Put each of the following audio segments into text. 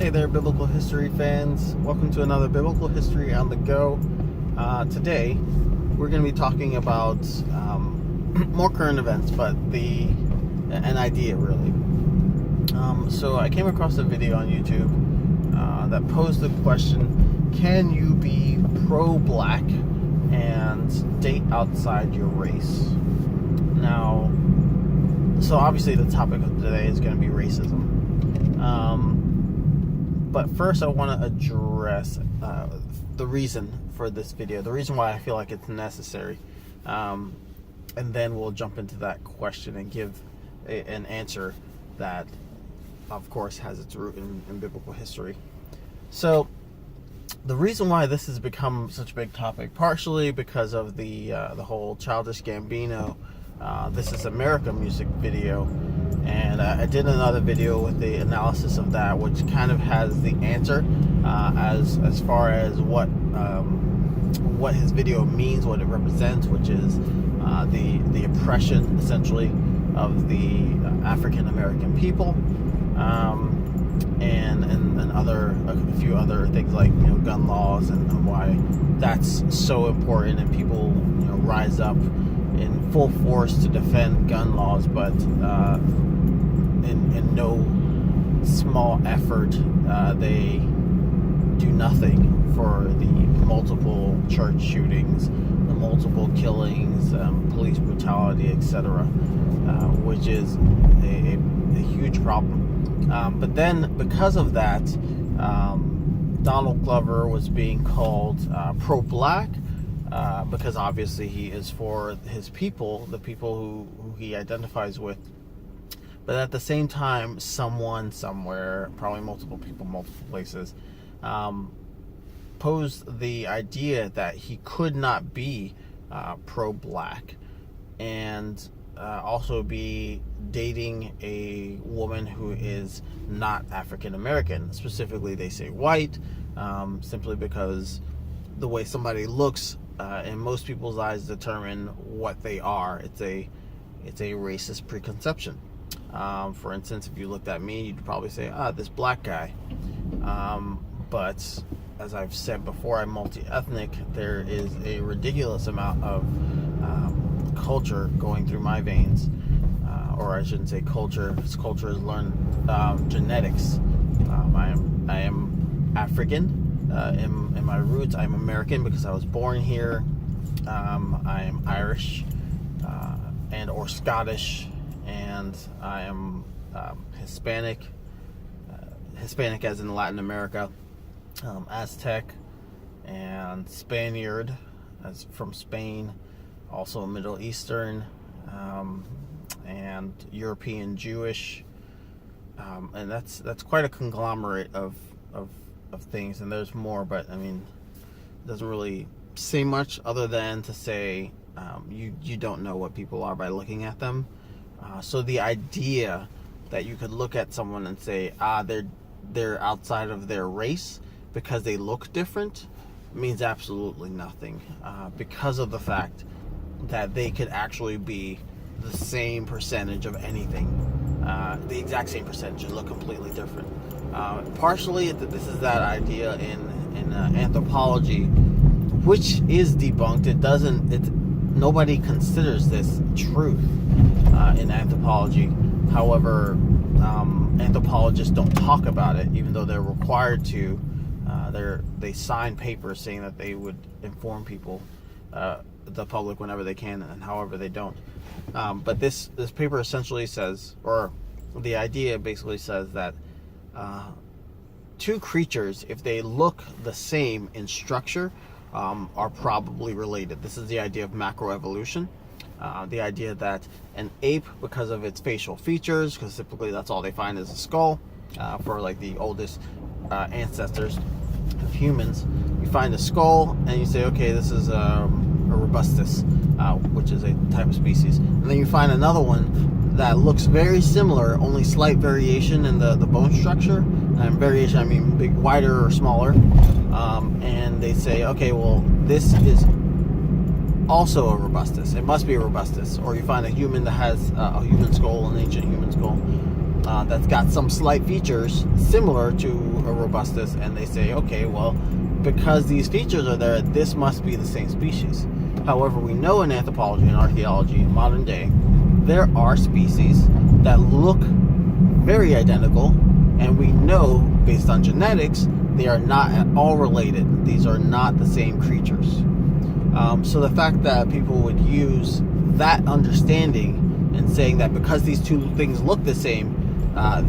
Hey there, biblical history fans. Welcome to another Biblical History on the Go. Today, we're going to be talking about more current events, but an idea, really. So I came across a video on YouTube that posed the question, can you be pro-black and date outside your race? Now, so obviously the topic of today is going to be racism. But first I want to address the reason for this video, the reason why I feel like it's necessary. And then we'll jump into that question and give an answer that, of course, has its root in biblical history. So the reason why this has become such a big topic, partially because of the whole Childish Gambino This Is America music video, and I did another video with the analysis of that, which kind of has the answer as far as what his video means, what it represents, which is the oppression, essentially, of the African American people, and a few other things like gun laws and why that's so important, and people rise up in full force to defend gun laws, but in no small effort they do nothing for the multiple church shootings, the multiple killings, police brutality, etc., which is a huge problem. But then, because of that, Donald Glover was being called pro-black, because obviously he is for his people, the people who he identifies with. But at the same time, someone somewhere, probably multiple people, multiple places, posed the idea that he could not be pro-black and also be dating a woman who is not African American. Specifically, they say white, simply because the way somebody looks in most people's eyes determine what they are. It's a racist preconception. For instance, if you looked at me, you'd probably say, this black guy. But as I've said before, I'm multi-ethnic. There is a ridiculous amount of culture going through my veins, or I shouldn't say culture, because culture is learned genetics. I am African in my roots. I'm American because I was born here. I am Irish and or Scottish, and I am Hispanic. Hispanic as in Latin America, Aztec, and Spaniard as from Spain, also Middle Eastern, and European Jewish, and that's quite a conglomerate of things, and there's more, but I mean, it doesn't really say much other than to say you don't know what people are by looking at them. So the idea that you could look at someone and say they're outside of their race because they look different means absolutely nothing, because of the fact that they could actually be the same percentage of anything, the exact same percentage, and look completely different. Partially, this is that idea in anthropology, which is debunked. Nobody considers this truth in anthropology. However, anthropologists don't talk about it, even though they're required to. They sign papers saying that they would inform people, the public, whenever they can, and however they don't. But this paper essentially says, or the idea basically says, that two creatures, if they look the same in structure, are probably related. This is the idea of macroevolution. The idea that an ape, because of its facial features, because typically that's all they find is a skull, for like the oldest ancestors of humans, you find a skull and you say, okay, this is a robustus, which is a type of species, and then you find another one that looks very similar, only slight variation in the bone structure, and variation I mean big, wider or smaller, and they say, okay, well, this is also a robustus, it must be a robustus. Or you find a human that has a human skull, an ancient human skull, that's got some slight features similar to a robustus, and they say, okay, well, because these features are there, this must be the same species. However, we know in anthropology and archaeology in modern day, there are species that look very identical, and we know based on genetics they are not at all related. These are not the same creatures. So the fact that people would use that understanding and saying that because these two things look the same,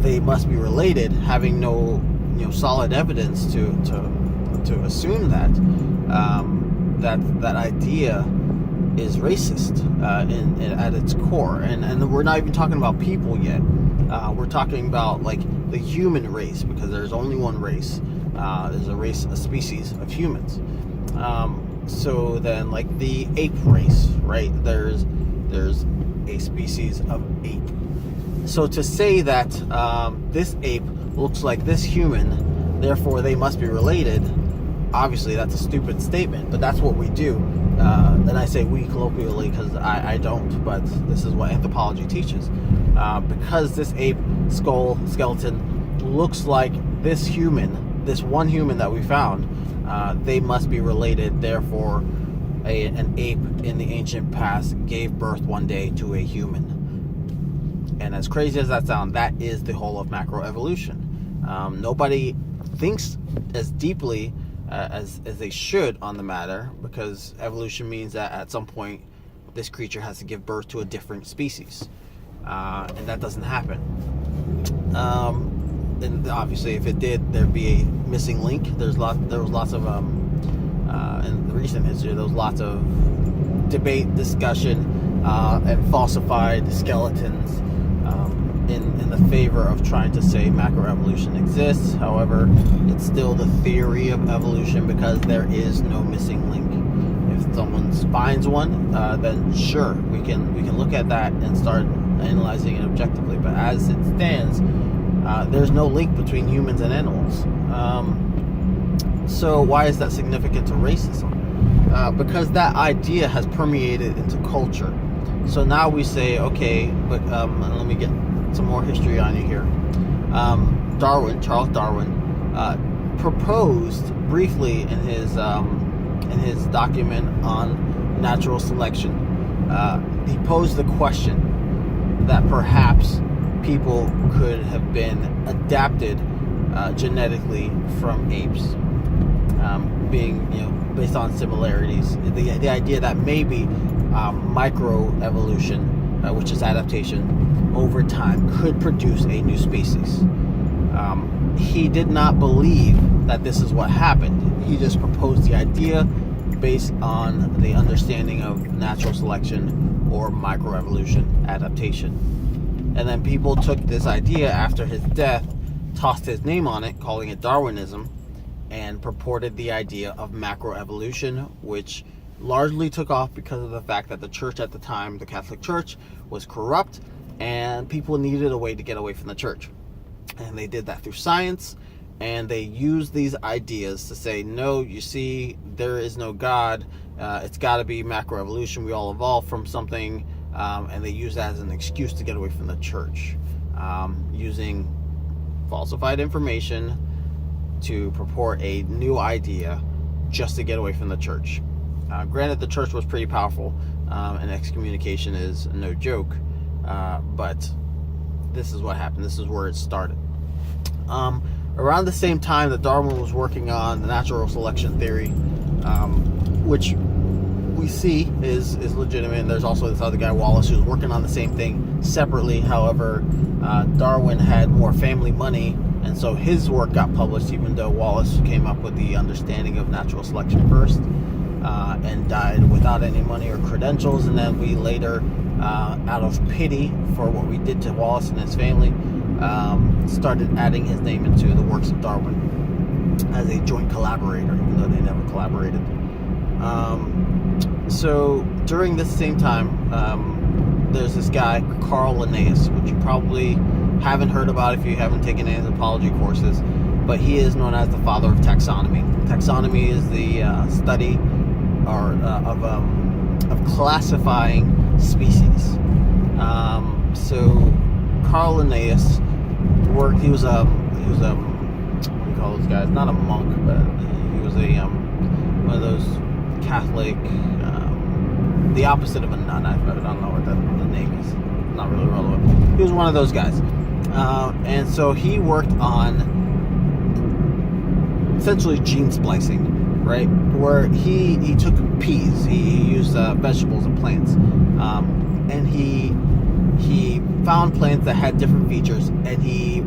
they must be related, having no solid evidence to assume that, that idea is racist at its core. And we're not even talking about people yet. We're talking about like the human race, because there's only one race. There's a species of humans. So then, like the ape race, right? There's a species of ape. So to say that this ape looks like this human, therefore they must be related, obviously that's a stupid statement, but that's what we do. And I say we colloquially because I don't, but this is what anthropology teaches. Because this ape skeleton looks like this human, this one human that we found, they must be related. Therefore, an ape in the ancient past gave birth one day to a human. And as crazy as that sounds, that is the whole of macroevolution. Nobody thinks as deeply as they should on the matter, because evolution means that at some point this creature has to give birth to a different species, and that doesn't happen. And obviously, if it did, there'd be a missing link. There was lots of in the recent history, there was lots of debate, discussion, and falsified skeletons in the favor of trying to say macroevolution exists. However, it's still the theory of evolution, because there is no missing link. If someone finds one, then sure, we can look at that and start analyzing it objectively. But as it stands, there's no link between humans and animals. So why is that significant to racism? Because that idea has permeated into culture. So now we say, okay, but let me get some more history on you here. Charles Darwin, proposed briefly in his document on natural selection. He posed the question that perhaps people could have been adapted genetically from apes, being based on similarities. The idea that maybe microevolution, which is adaptation over time, could produce a new species. He did not believe that this is what happened. He just proposed the idea based on the understanding of natural selection or microevolution adaptation. And then people took this idea after his death, tossed his name on it, calling it Darwinism, and purported the idea of macroevolution, which largely took off because of the fact that the church at the time, the Catholic Church, was corrupt, and people needed a way to get away from the church. And they did that through science, and they used these ideas to say, no, you see, there is no God, it's got to be macroevolution, we all evolved from something, and they use that as an excuse to get away from the church, using falsified information to purport a new idea just to get away from the church. Granted, the church was pretty powerful, and excommunication is no joke, but this is what happened. This is where it started. Around the same time that Darwin was working on the natural selection theory, which we see is legitimate, and there's also this other guy, Wallace, who's working on the same thing separately. However, Darwin had more family money, and so his work got published, even though Wallace came up with the understanding of natural selection first, and died without any money or credentials. And then we later, out of pity for what we did to Wallace and his family, started adding his name into the works of Darwin as a joint collaborator, even though they never collaborated. So during this same time, there's this guy, Carl Linnaeus, which you probably haven't heard about if you haven't taken anthropology courses, but he is known as the father of taxonomy. Taxonomy is the study of classifying species. So Carl Linnaeus worked. He was what do you call those guys? Not a monk, but he was a one of those Catholic, the opposite of a nun. I don't know what the name is. Not really relevant. He was one of those guys, and so he worked on essentially gene splicing, right? Where he took peas, he used vegetables and plants, and he found plants that had different features, and he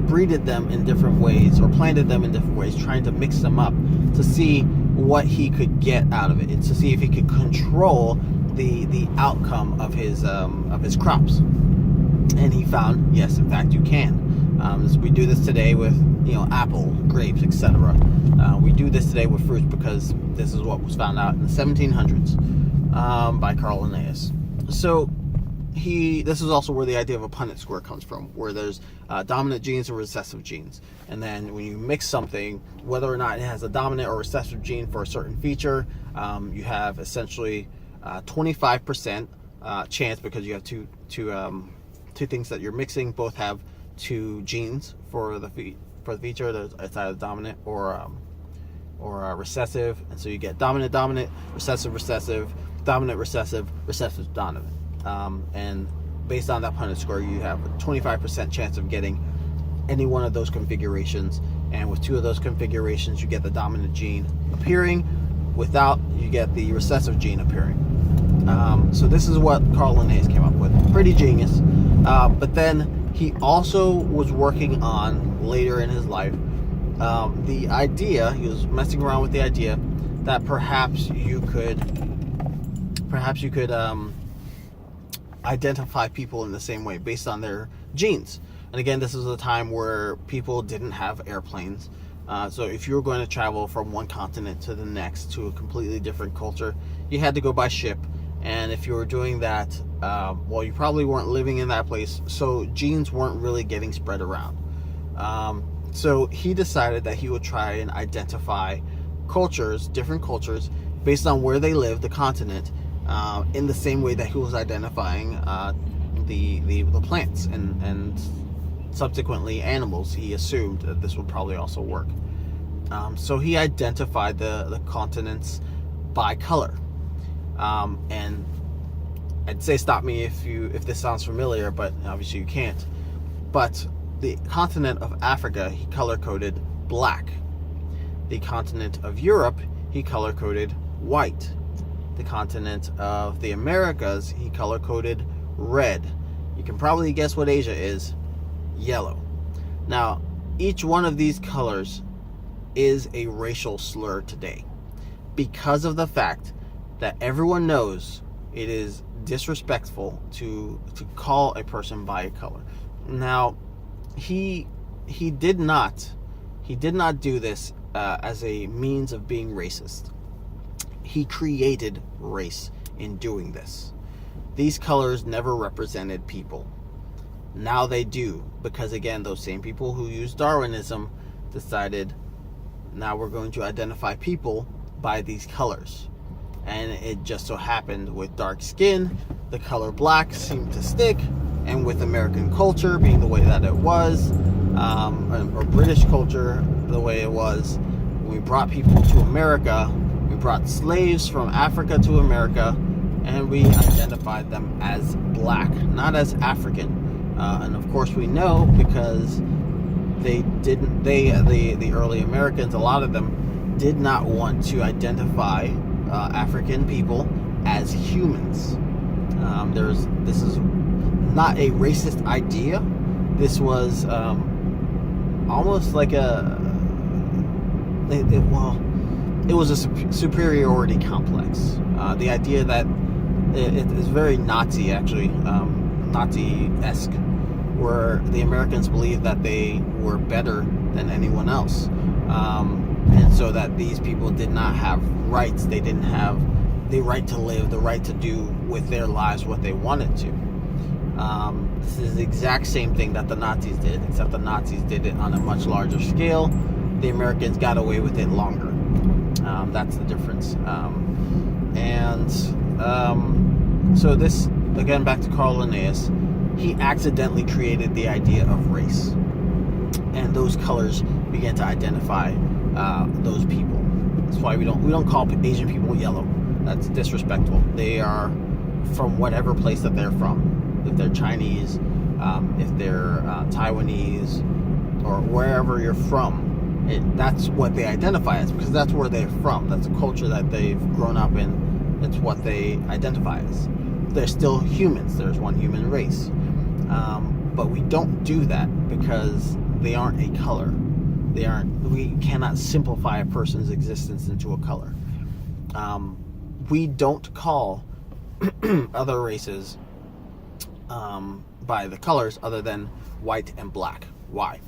breeded them in different ways, or planted them in different ways, trying to mix them up to see what he could get out of it, and to see if he could control the outcome of his crops. And he found, yes, in fact, you can. We do this today with apple, grapes, etc. We do this today with fruits because this is what was found out in the 1700s by Carl Linnaeus. So this is also where the idea of a Punnett square comes from, where there's dominant genes and recessive genes. And then when you mix something, whether or not it has a dominant or recessive gene for a certain feature, you have essentially 25% chance, because you have two things that you're mixing, both have two genes for the feature. It's either dominant or recessive, and so you get dominant, recessive, dominant, recessive, dominant. And based on that Punnett score, you have a 25% chance of getting any one of those configurations. And with two of those configurations, you get the dominant gene appearing. Without, you get the recessive gene appearing. So this is what Carl Linnaeus came up with. Pretty genius. But then he also was working on, later in his life, the idea, he was messing around with the idea that perhaps you could identify people in the same way based on their genes. And again, this is a time where people didn't have airplanes. So if you were going to travel from one continent to the next, to a completely different culture, you had to go by ship. And if you were doing that, you probably weren't living in that place, so genes weren't really getting spread around. So he decided that he would try and identify different cultures, based on where they lived, the continent, in the same way that he was identifying the plants and subsequently animals. He assumed that this would probably also work. So he identified the continents by color. And I'd say stop me if this sounds familiar, but obviously you can't. But the continent of Africa, he color-coded black. The continent of Europe, he color-coded white. The continent of the Americas, he color-coded red. You can probably guess what Asia is: yellow. Now, each one of these colors is a racial slur today, because of the fact that everyone knows it is disrespectful to call a person by a color. Now, he did not do this as a means of being racist. He created race in doing this. These colors never represented people. Now they do, because again, those same people who used Darwinism decided, now we're going to identify people by these colors. And it just so happened, with dark skin, the color black seemed to stick, and with American culture being the way that it was, or British culture the way it was, when we brought people to America, we brought slaves from Africa to America, and we identified them as black, not as African. And of course we know, because the early Americans, a lot of them did not want to identify African people as humans. This is not a racist idea. This was almost like it was a superiority complex. The idea that it is very Nazi, actually, Nazi-esque, where the Americans believed that they were better than anyone else. And so that these people did not have rights. They didn't have the right to live, the right to do with their lives what they wanted to. This is the exact same thing that the Nazis did, except the Nazis did it on a much larger scale. The Americans got away with it longer. That's the difference. So this, again, back to Carl Linnaeus, he accidentally created the idea of race. and those colors begin to identify those people. That's why we don't call Asian people yellow. That's disrespectful. They are from whatever place that they're from. If they're Chinese, if they're Taiwanese, or wherever you're from, that's what they identify as, because that's where they're from. That's a culture that they've grown up in. It's what they identify as. They're still humans. There's one human race. But we don't do that because they aren't a color. We cannot simplify a person's existence into a color. We don't call other races by the colors other than white and black. Why?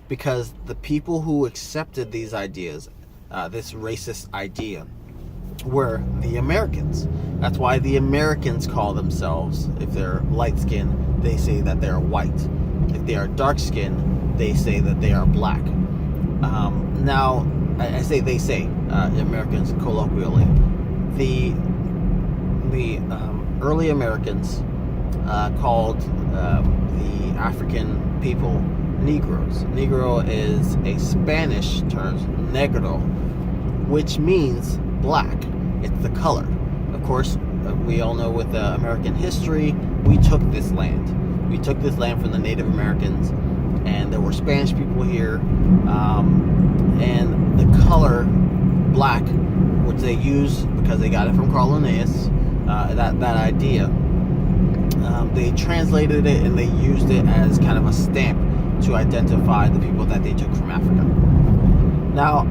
Because the people who accepted these ideas, this racist idea, were the Americans. That's why the Americans call themselves, if they're light-skinned, they say that they're white. If they are dark-skinned, they say that they are black. Now, I say they say, Americans colloquially. The early Americans called the African people Negroes. Negro is a Spanish term, negro, which means black. It's the color. Of course, we all know with American history, we took this land. We took this land from the Native Americans, and there were Spanish people here, and the color black, which they use because they got it from Linnaeus, that idea, they translated it and they used it as kind of a stamp to identify the people that they took from Africa. Now,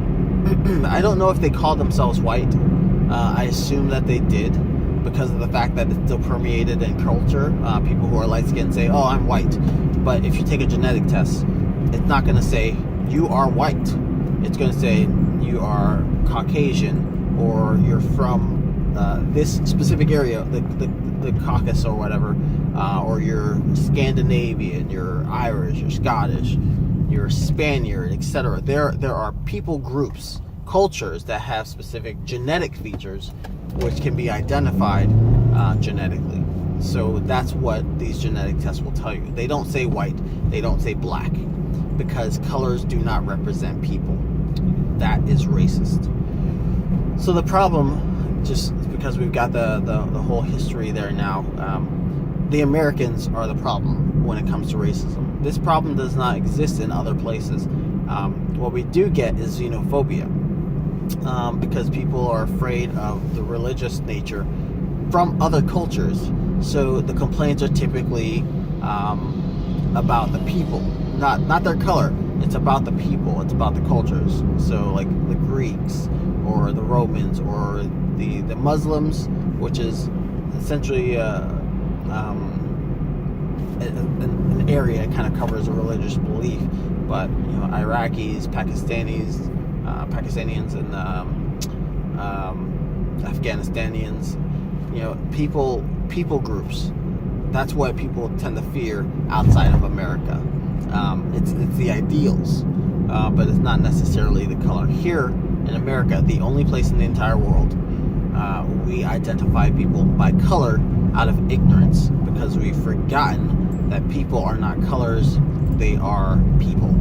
I don't know if they called themselves white. I assume that they did, because of the fact that it's still permeated in culture. People who are light-skinned say, oh, I'm white. But if you take a genetic test, it's not going to say, you are white. It's going to say, you are Caucasian, or you're from this specific area, the Caucasus or whatever, or you're Scandinavian, you're Irish, you're Scottish, you're Spaniard, etc. There are people groups, cultures that have specific genetic features which can be identified genetically. So that's what these genetic tests will tell you. They don't say white, they don't say black, because colors do not represent people. That is racist. So the problem, just because we've got the whole history there now, the Americans are the problem when it comes to racism. This problem does not exist in other places. What we do get is xenophobia, because people are afraid of the religious nature from other cultures. So the complaints are typically about the people, not their color. It's about the people. It's about the cultures. So like the Greeks or the Romans or the Muslims, which is essentially an area. It kind of covers a religious belief. But Iraqis, Pakistanians, and Afghanistanians, people groups. That's what people tend to fear outside of America. It's the ideals, but it's not necessarily the color. Here in America, the only place in the entire world, we identify people by color out of ignorance, because we've forgotten that people are not colors, they are people.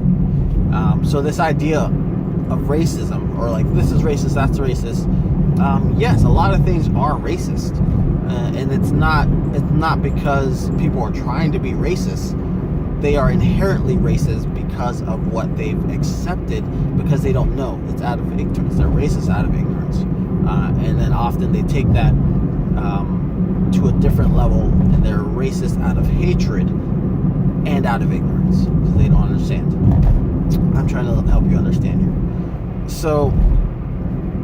So this idea of racism, or like this is racist, that's racist, yes, a lot of things are racist, and it's not because people are trying to be racist. They are inherently racist because of what they've accepted, because they don't know. It's out of ignorance. They're racist out of ignorance, and then often they take that to a different level, and they're racist out of hatred and out of ignorance, because they don't understand. I'm trying to help you understand here. So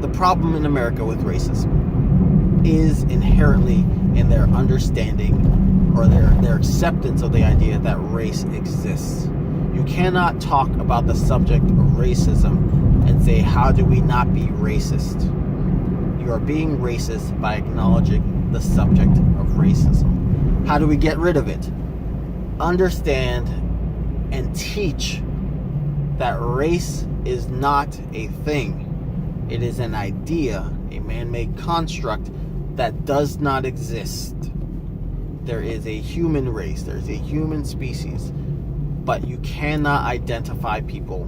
the problem in America with racism is inherently in their understanding, or their acceptance of the idea that race exists. You cannot talk about the subject of racism and say, how do we not be racist? You are being racist by acknowledging the subject of racism. How do we get rid of it? Understand and teach that race is not a thing. It is an idea, a man-made construct that does not exist. There is a human race, there's a human species. but you cannot identify people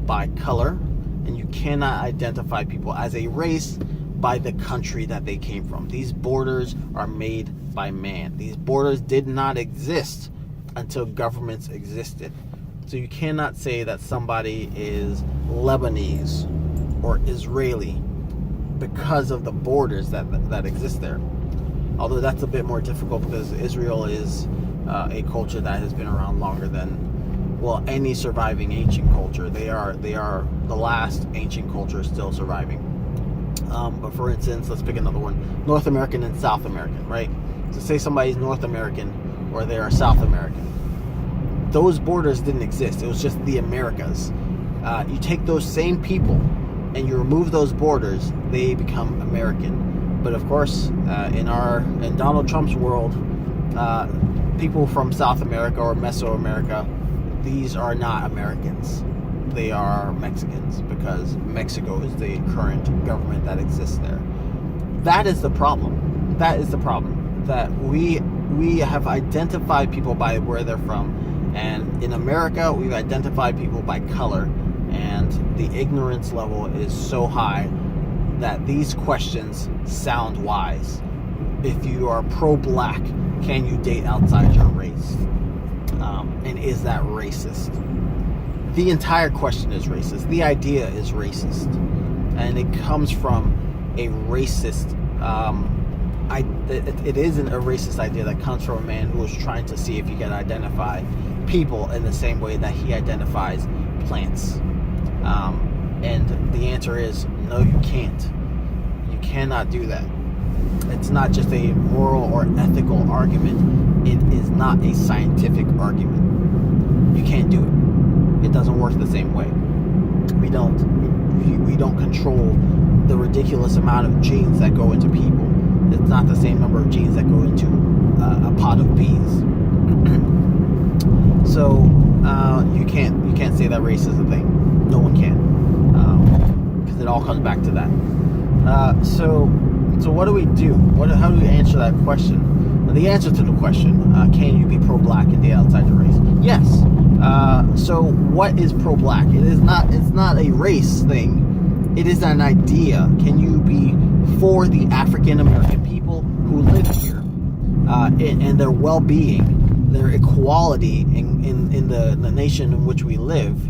by color, and you cannot identify people as a race by the country that they came from. These borders are made by man. These borders did not exist until governments existed. So you cannot say that somebody is Lebanese or Israeli because of the borders that exist there. Although that's a bit more difficult because Israel is a culture that has been around longer than, well, any surviving ancient culture. They are the last ancient culture still surviving. But for instance, let's pick another one: North American and South American, right? So say somebody's North American or they are South American. Those borders didn't exist. It was just the Americas. You take those same people and you remove those borders, they become American. But of course, in Donald Trump's world, people from South America or Mesoamerica, these are not Americans. They are Mexicans, because Mexico is the current government that exists there. That is the problem. That is the problem. That we have identified people by where they're from. And in America, we've identified people by color, and the ignorance level is so high that these questions sound wise. If you are pro-black, can you date outside your race? And is that racist? The entire question is racist. The idea is racist. And it comes from a racist it isn't a racist idea that comes from a man who is trying to see if he can identify people in the same way that he identifies plants. And the answer is no, you can't. You cannot do that. It's not just a moral or ethical argument. It is not a scientific argument. You can't do it. It doesn't work the same way. We don't control the ridiculous amount of genes that go into people. It's not the same number of genes that go into a pot of peas. So you can't say that race is a thing. No one can, because it all comes back to that. So what do we do? How do we answer that question? Well, the answer to the question, can you be pro-black and date outside your race? Yes. So what is pro-black? It's not a race thing. It is an idea. Can you be for the African American people who live here and their well-being, their equality in the nation in which we live?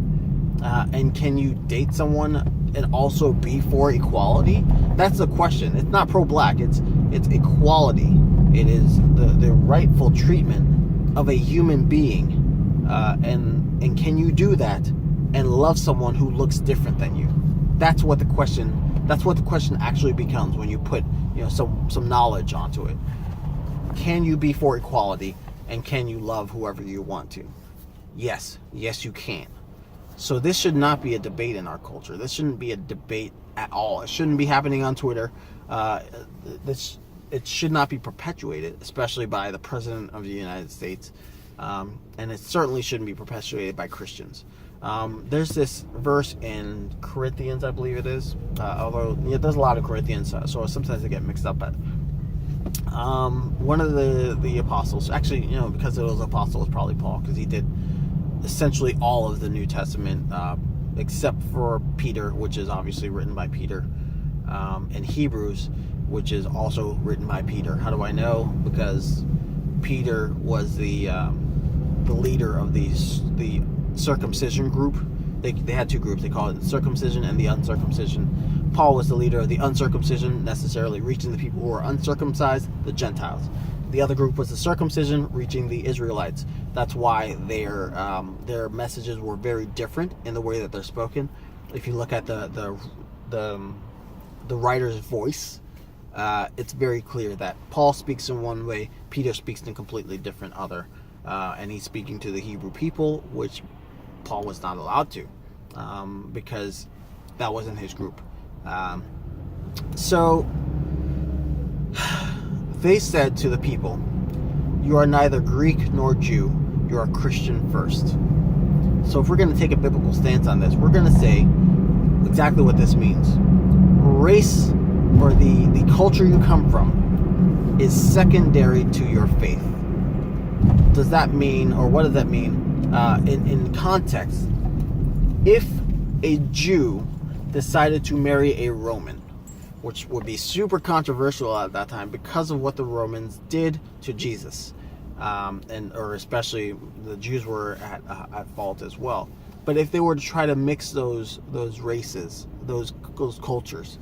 And can you date someone and also be for equality? That's the question. It's not pro-black. It's equality. It is the rightful treatment of a human being. And can you do that and love someone who looks different than you? That's what the question actually becomes when you put some knowledge onto it. Can you be for equality, and can you love whoever you want to? Yes you can. So this should not be a debate in our culture. This shouldn't be a debate at all. It shouldn't be happening on Twitter. It should not be perpetuated, especially by the President of the United States. And it certainly shouldn't be perpetuated by Christians. There's this verse in Corinthians, I believe it is. Although there's a lot of Corinthians, so sometimes they get mixed up. But one of the apostles, actually, because it was an apostle, it was probably Paul, because he did essentially all of the New Testament, except for Peter, which is obviously written by Peter, and Hebrews, which is also written by Peter. How do I know? Because Peter was the leader of the circumcision group. They had two groups. They called it the circumcision and the uncircumcision. Paul was the leader of the uncircumcision, necessarily reaching the people who were uncircumcised, the Gentiles. The other group was the circumcision, reaching the Israelites. That's why their messages were very different in the way that they're spoken. If you look at the writer's voice, it's very clear that Paul speaks in one way, Peter speaks in a completely different other, and he's speaking to the Hebrew people, which Paul was not allowed to, because that wasn't his group. So they said to the people, "You are neither Greek nor Jew, you are Christian first." So if we're going to take a biblical stance on this, we're going to say exactly what this means. Race, or the culture you come from, is secondary to your faith. Does that mean, or what does that mean? in context, if a Jew decided to marry a Roman, which would be super controversial at that time because of what the Romans did to Jesus, or especially the Jews were at fault as well. But if they were to try to mix those races, those cultures,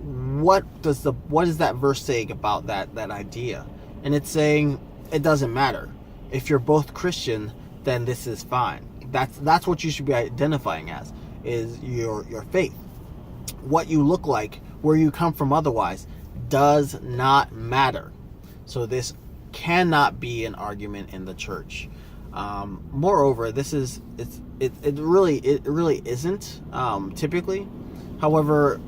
what does that verse saying about that idea? And it's saying it doesn't matter if you're both Christian, then this is fine. That's what you should be identifying as, is your faith. What you look like, where you come from otherwise, does not matter. So this cannot be an argument in the church. Moreover, it really isn't typically. However,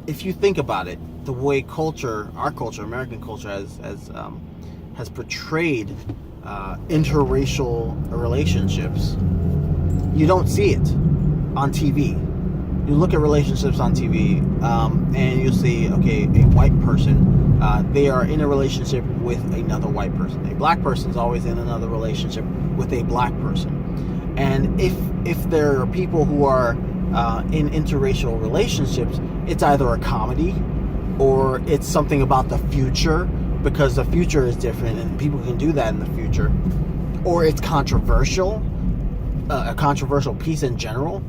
if you think about it, the way our culture, American culture, has portrayed interracial relationships, you don't see it on TV. You look at relationships on TV, and you'll see, okay, a white person, they are in a relationship with another white person. A black person is always in another relationship with a black person. And if there are people who are in interracial relationships, it's either a comedy or it's something about the future, because the future is different and people can do that in the future, or it's controversial, a controversial piece in general,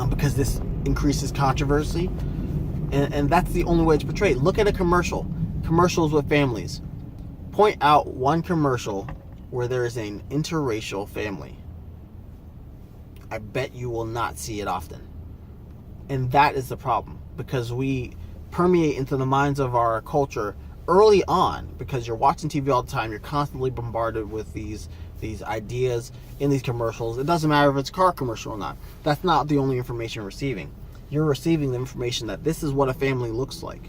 because this increases controversy, and that's the only way it's portrayed. Look at commercials with families. Point out one commercial where there is an interracial family. I bet you will not see it often. And that is the problem, because we permeate into the minds of our culture early on, because you're watching TV all the time, you're constantly bombarded with these ideas in these commercials. It doesn't matter if it's a car commercial or not. That's not the only information you're receiving. You're receiving the information that this is what a family looks like.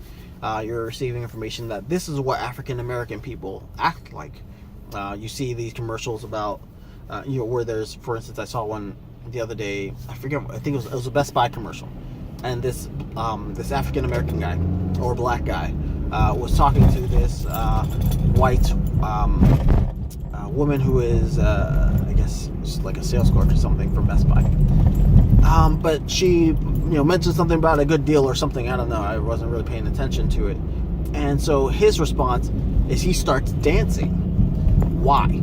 You're receiving information that this is what African American people act like. You see these commercials about, where there's, for instance, I saw one the other day. I think it was a Best Buy commercial, and this African American guy or black guy was talking to this white woman who is, I guess, just like a sales clerk or something from Best Buy. But she, mentioned something about a good deal or something. I don't know. I wasn't really paying attention to it. And so his response is he starts dancing. Why?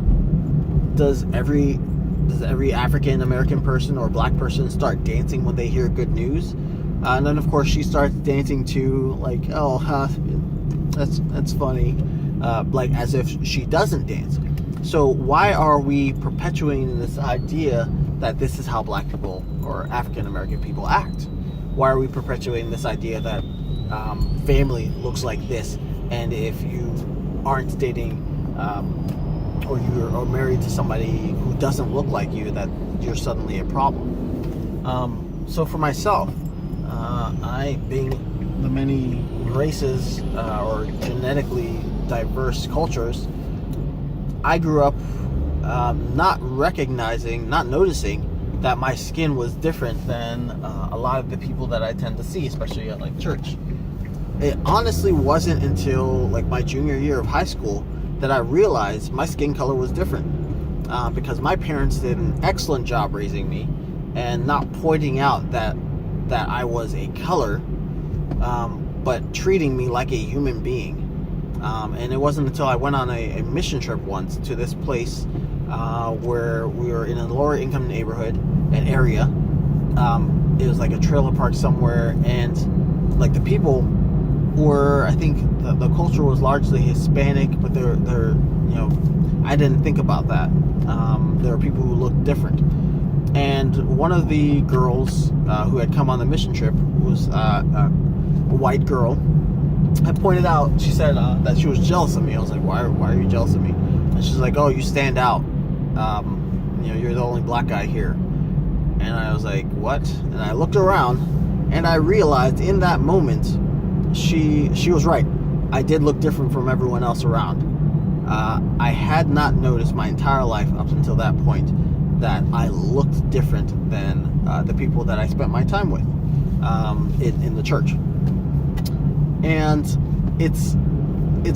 Does every African American person or black person start dancing when they hear good news? And then of course she starts dancing to, like, that's funny, like as if she doesn't dance. So why are we perpetuating this idea that this is how black people or African American people act? Why are we perpetuating this idea that family looks like this, and if you aren't dating or you are married to somebody who doesn't look like you, that you're suddenly a problem? So for myself, I, being the many races or genetically diverse cultures, I grew up not noticing that my skin was different than a lot of the people that I tend to see, especially at like church. It honestly wasn't until like my junior year of high school that I realized my skin color was different, because my parents did an excellent job raising me and not pointing out that I was a color, but treating me like a human being. And it wasn't until I went on a mission trip once to this place where we were in a lower income neighborhood, an area. It was like a trailer park somewhere, and like the people were, I think the culture was largely Hispanic, but they're I didn't think about that. There were people who looked different. And one of the girls who had come on the mission trip was a white girl. I pointed out, she said that she was jealous of me. I was like, why are you jealous of me? And she's like, oh, you stand out. You're the only black guy here. And I was like, what? And I looked around, and I realized in that moment, she was right. I did look different from everyone else around. I had not noticed my entire life up until that point that I looked different than the people that I spent my time with in the church. And it's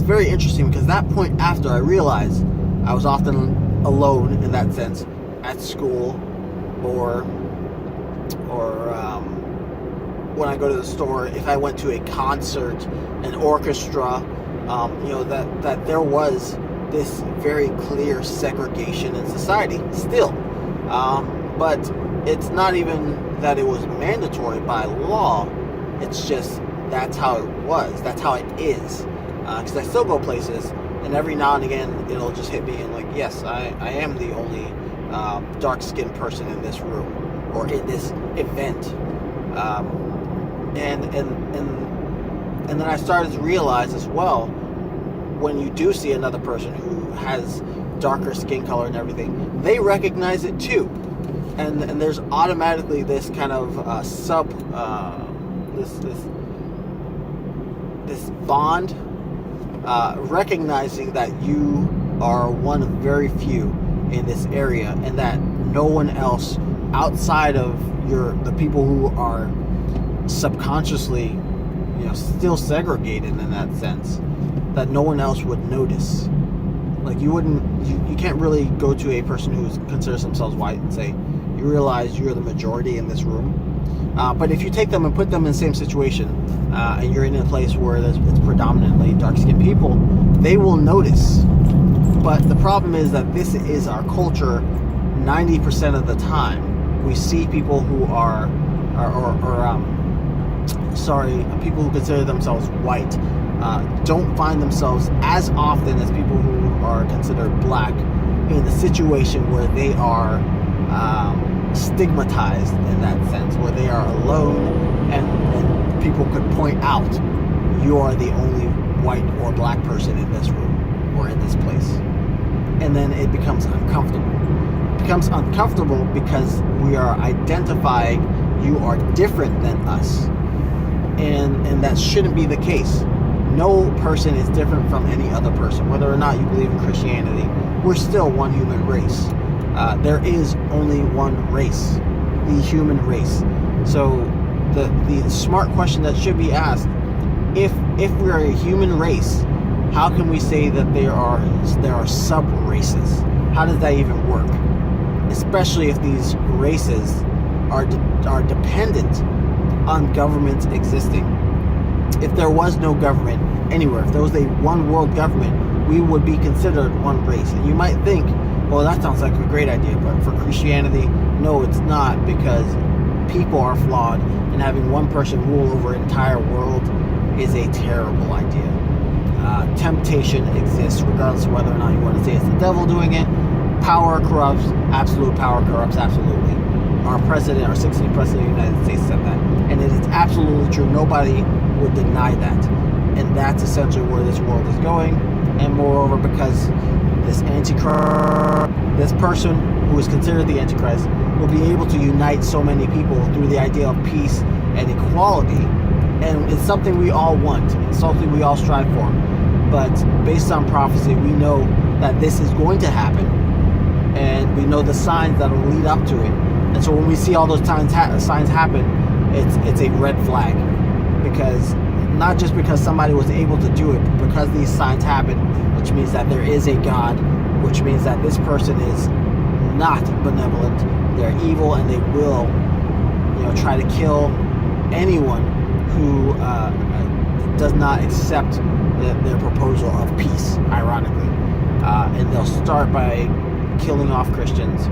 very interesting, because that point after I realized I was often alone in that sense at school, or when I go to the store, if I went to a concert, an orchestra, that there was this very clear segregation in society still. But it's not even that it was mandatory by law. It's just that's how it was. That's how it is. Because I still go places, and every now and again it'll just hit me and like, yes, I am the only dark-skinned person in this room or in this event. And then I started to realize as well, when you do see another person who has darker skin color and everything, they recognize it too. And there's automatically this kind of this bond, recognizing that you are one of very few in this area, and that no one else outside of the people who are subconsciously, still segregated in that sense, that no one else would notice. Like you can't really go to a person who considers themselves white and say, you realize you're the majority in this room. But if you take them and put them in the same situation, and you're in a place where it's predominantly dark-skinned people, they will notice. But the problem is that this is our culture 90% of the time. We see people who are people who consider themselves white don't find themselves as often as people who are considered black in the situation where they are stigmatized in that sense, where they are alone, and people could point out, you are the only white or black person in this room or in this place. And then it becomes uncomfortable. It becomes uncomfortable because we are identifying you are different than us. And that shouldn't be the case. No person is different from any other person. Whether or not you believe in Christianity, we're still one human race. There is only one race, the human race. So the smart question that should be asked, if we're a human race, how can we say that there are sub-races? How does that even work? Especially if these races are dependent on governments existing. If there was no government anywhere, if there was a one world government, we would be considered one race. And you might think, well, that sounds like a great idea, but for Christianity, no, it's not, because people are flawed, and having one person rule over an entire world is a terrible idea. Temptation exists regardless of whether or not you want to say it's the devil doing it. Power corrupts. Absolute power corrupts absolutely. Our 16th president of the United States said that, and it is absolutely true. Nobody would deny that, and that's essentially where this world is going. And moreover, because this this person who is considered the Antichrist, will be able to unite so many people through the idea of peace and equality, and it's something we all want. It's something we all strive for. But based on prophecy, we know that this is going to happen, and we know the signs that will lead up to it. And so when we see all those signs happen, it's a red flag, because not just because somebody was able to do it, but because these signs happen, which means that there is a God, which means that this person is not benevolent. They're evil, and they will, try to kill anyone who does not accept their proposal of peace, ironically. And they'll start by killing off Christians.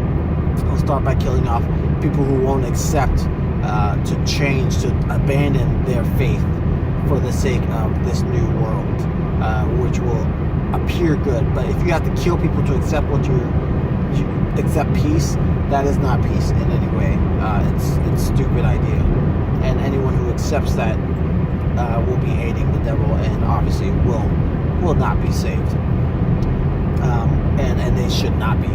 They'll start by killing off people who won't accept to change, to abandon their faith for the sake of this new world, which will appear good. But if you have to kill people to accept accept peace, that is not peace in any way. It's a stupid idea, and anyone who accepts that will be hating the devil, and obviously will not be saved. And they should not be.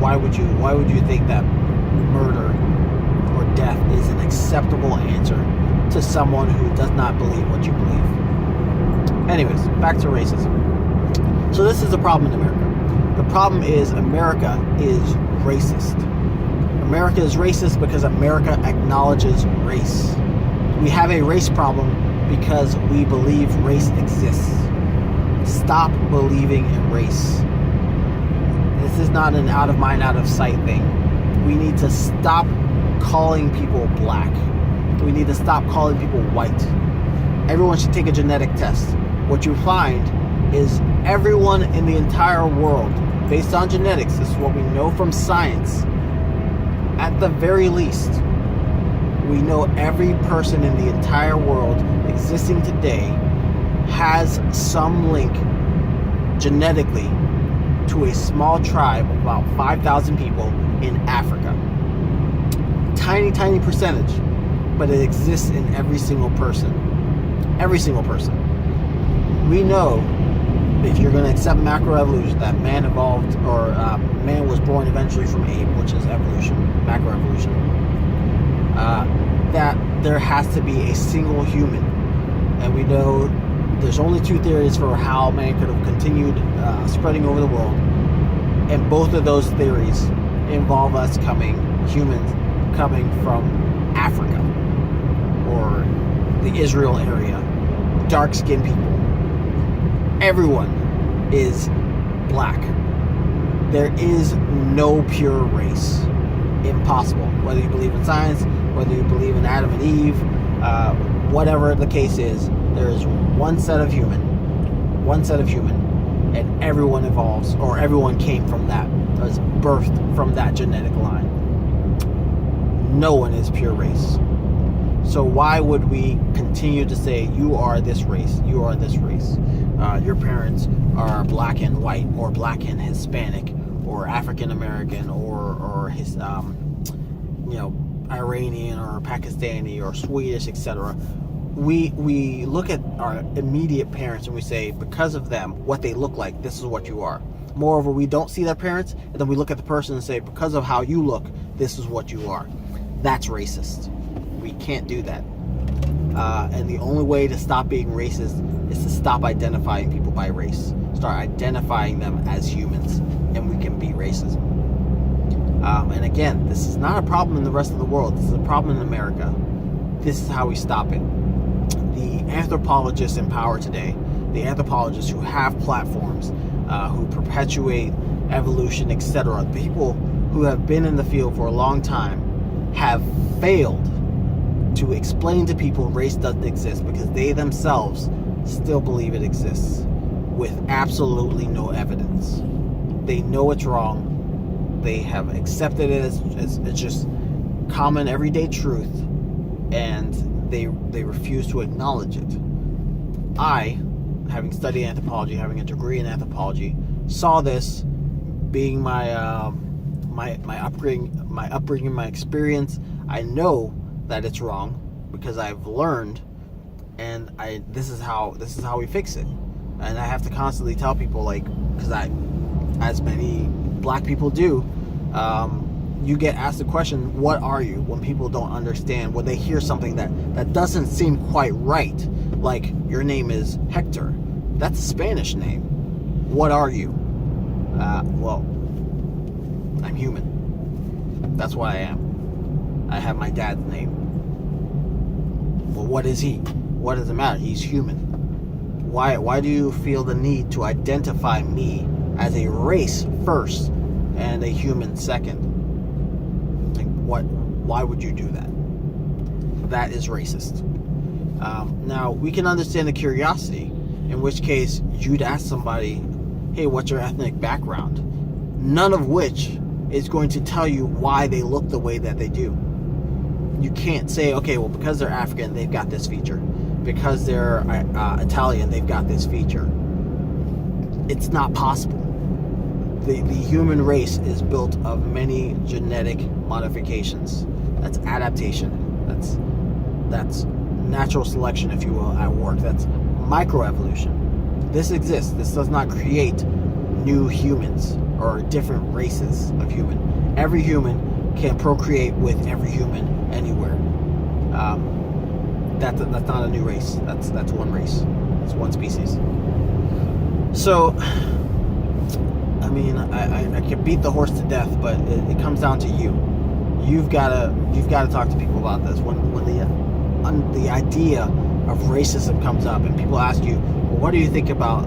Why would you think that murder or death is an acceptable answer to someone who does not believe what you believe? Anyways, back to racism. So this is the problem in America. The problem is America is racist. America is racist because America acknowledges race. We have a race problem because we believe race exists. Stop believing in race. This is not an out of mind, out of sight thing. We need to stop calling people black. We need to stop calling people white. Everyone should take a genetic test. What you find is everyone in the entire world, based on genetics, this is what we know from science, at the very least, we know every person in the entire world existing today has some link genetically to a small tribe of about 5,000 people in Africa. Tiny, tiny percentage, but it exists in every single person. Every single person. We know, if you're going to accept macroevolution, that man evolved, or man was born eventually from ape, which is evolution, macroevolution, that there has to be a single human. And we know there's only two theories for how man could have continued spreading over the world. And both of those theories involve us humans coming from Africa, or the Israel area, dark-skinned people. Everyone is black. There is no pure race. Impossible. Whether you believe in science, whether you believe in Adam and Eve, whatever the case is, there is one set of human, and everyone evolves, or everyone came from that, was birthed from that genetic line. No one is pure race. So why would we continue to say, you are this race, you are this race? Your parents are black and white, or black and Hispanic, or African American, or his, Iranian, or Pakistani, or Swedish, etc. We look at our immediate parents and we say, because of them, what they look like, this is what you are. Moreover, we don't see their parents, and then we look at the person and say, because of how you look, this is what you are. That's racist. We can't do that. And the only way to stop being racist is to stop identifying people by race. Start identifying them as humans, and we can beat racism. And again, this is not a problem in the rest of the world. This is a problem in America. This is how we stop it. The anthropologists in power today, the anthropologists who have platforms, who perpetuate evolution, etc., people who have been in the field for a long time, have failed to explain to people race doesn't exist, because they themselves still believe it exists with absolutely no evidence. They know it's wrong. They have accepted it as just common everyday truth, and they refuse to acknowledge it. I, having studied anthropology, having a degree in anthropology, saw this being my upbringing, my experience. I know that it's wrong because I've learned, and this is how we fix it. And I have to constantly tell people, because as many black people do, you get asked the question, what are you, when people don't understand, when they hear something that doesn't seem quite right, like your name is Hector. That's a Spanish name. What are you? Well, I'm human. That's what I am. I have my dad's name. Well, what is he? What does it matter? He's human. Why do you feel the need to identify me as a race first and a human second? Why would you do that? That is racist. Now, we can understand the curiosity, in which case you'd ask somebody, hey, what's your ethnic background? None of which is going to tell you why they look the way that they do. You can't say, okay, well, because they're African, they've got this feature. Because they're Italian, they've got this feature. It's not possible. The human race is built of many genetic modifications. That's adaptation. That's natural selection, if you will, at work. That's microevolution. This exists. This does not create new humans or different races of human. Every human can procreate with every human anywhere. That's not a new race. That's one race. It's one species. So, I mean, I can beat the horse to death, but it comes down to you. You've got to talk to people about this. When the idea of racism comes up, and people ask you, well, what do you think about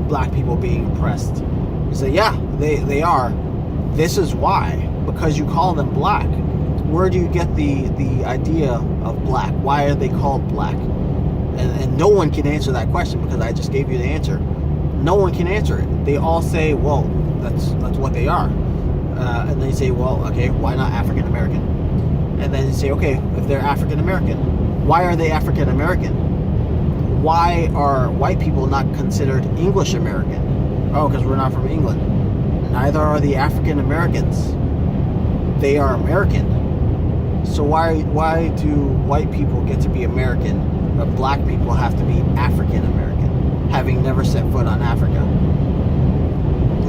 black people being oppressed? You say, yeah, they are. This is why. Because you call them black. Where do you get the idea of black? Why are they called black? And no one can answer that question because I just gave you the answer. No one can answer it. They all say, well, that's what they are. And then you say, well, okay, why not African American? And then you say, okay, if they're African American, why are they African American? Why are white people not considered English American? Oh, because we're not from England. Neither are the African Americans. They are American. So why do white people get to be American, but black people have to be African American, having never set foot on Africa?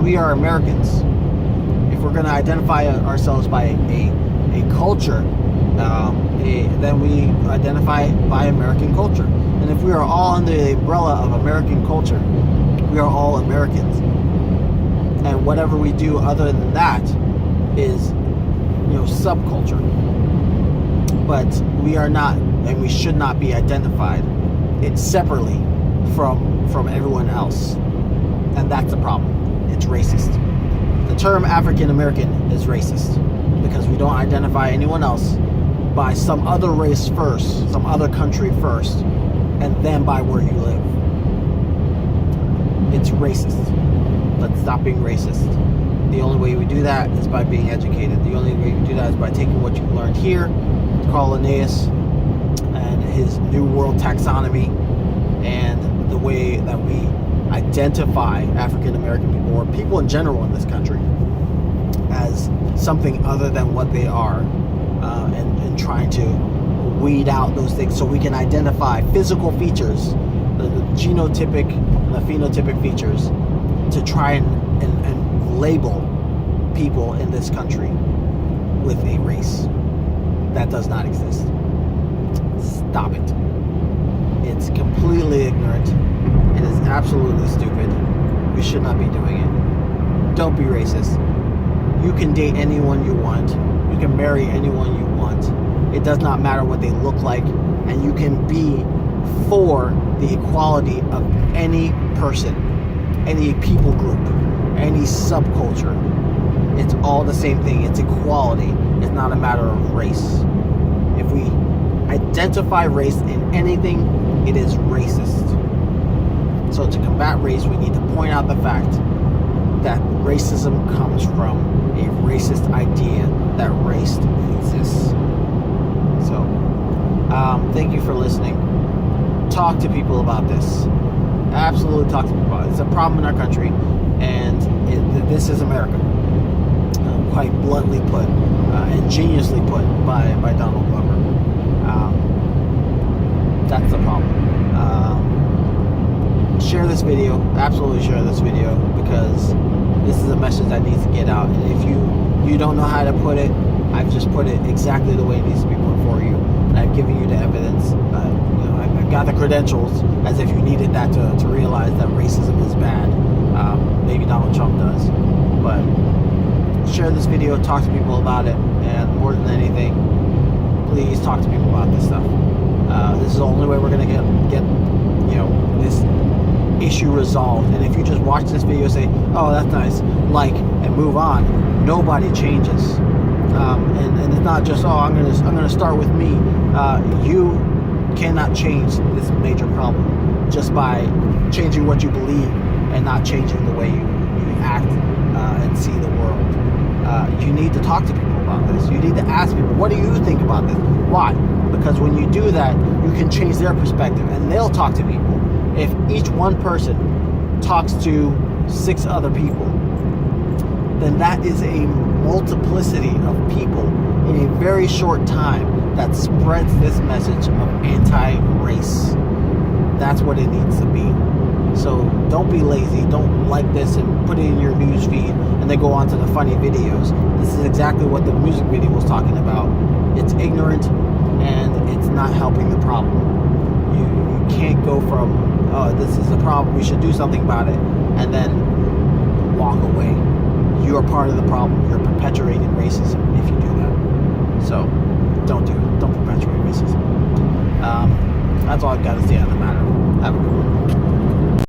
We are Americans. If we're going to identify ourselves by a culture, then we identify by American culture. And if we are all under the umbrella of American culture, we are all Americans. And whatever we do other than that is, subculture. But we are not, and we should not be identified separately from everyone else. And that's the problem. It's racist. The term African American is racist because we don't identify anyone else by some other race first, some other country first, and then by where you live. It's racist. Let's stop being racist. The only way we do that is by being educated. The only way we do that is by taking what you've learned here, Carl Linnaeus and his New World Taxonomy, and the way that we identify African American people, or people in general in this country, as something other than what they are, and trying to weed out those things so we can identify physical features, the genotypic and the phenotypic features, to try and label people in this country with a race that does not exist. Stop it. It's completely ignorant. It is absolutely stupid. We should not be doing it. Don't be racist. You can date anyone you want. You can marry anyone you want. It does not matter what they look like, and you can be for the equality of any person, any people group, any subculture. It's all the same thing. It's equality. It's not a matter of race. If we identify race in anything, it is racist. So to combat race, we need to point out the fact that racism comes from a racist idea that race exists. So, thank you for listening. Talk to people about this. Absolutely talk to people about it. It's a problem in our country, and this is America. Quite bluntly put, ingeniously put by Donald Glover. That's the problem. Share this video. Absolutely share this video, because this is a message that needs to get out. And if you don't know how to put it, I've just put it exactly the way it needs to be put for you. And I've given you the evidence. I've got the credentials, as if you needed that to realize that racism is bad. Maybe Donald Trump does. But share this video, talk to people about it, and more than anything, please talk to people about this stuff. This is the only way we're going to get this issue resolved. And if you just watch this video and say, oh, that's nice, and move on, nobody changes. And it's not just, I'm gonna start with me. You cannot change this major problem just by changing what you believe and not changing the way you act and see the world. You need to talk to people about this. You need to ask people, what do you think about this? Why? Because when you do that, you can change their perspective, and they'll talk to people. If each one person talks to 6 other people, then that is a multiplicity of people in a very short time that spreads this message of anti-race. That's what it needs to be. So don't be lazy. Don't like this and put it in your news feed and then go on to the funny videos. This is exactly what the music video was talking about. It's ignorant, and it's not helping the problem. You can't go from, oh, this is a problem, we should do something about it, and then walk away. You are part of the problem. You're perpetuating racism if you do that. So don't do it. Don't perpetuate racism. That's all I've got to say on the matter. Have a good one.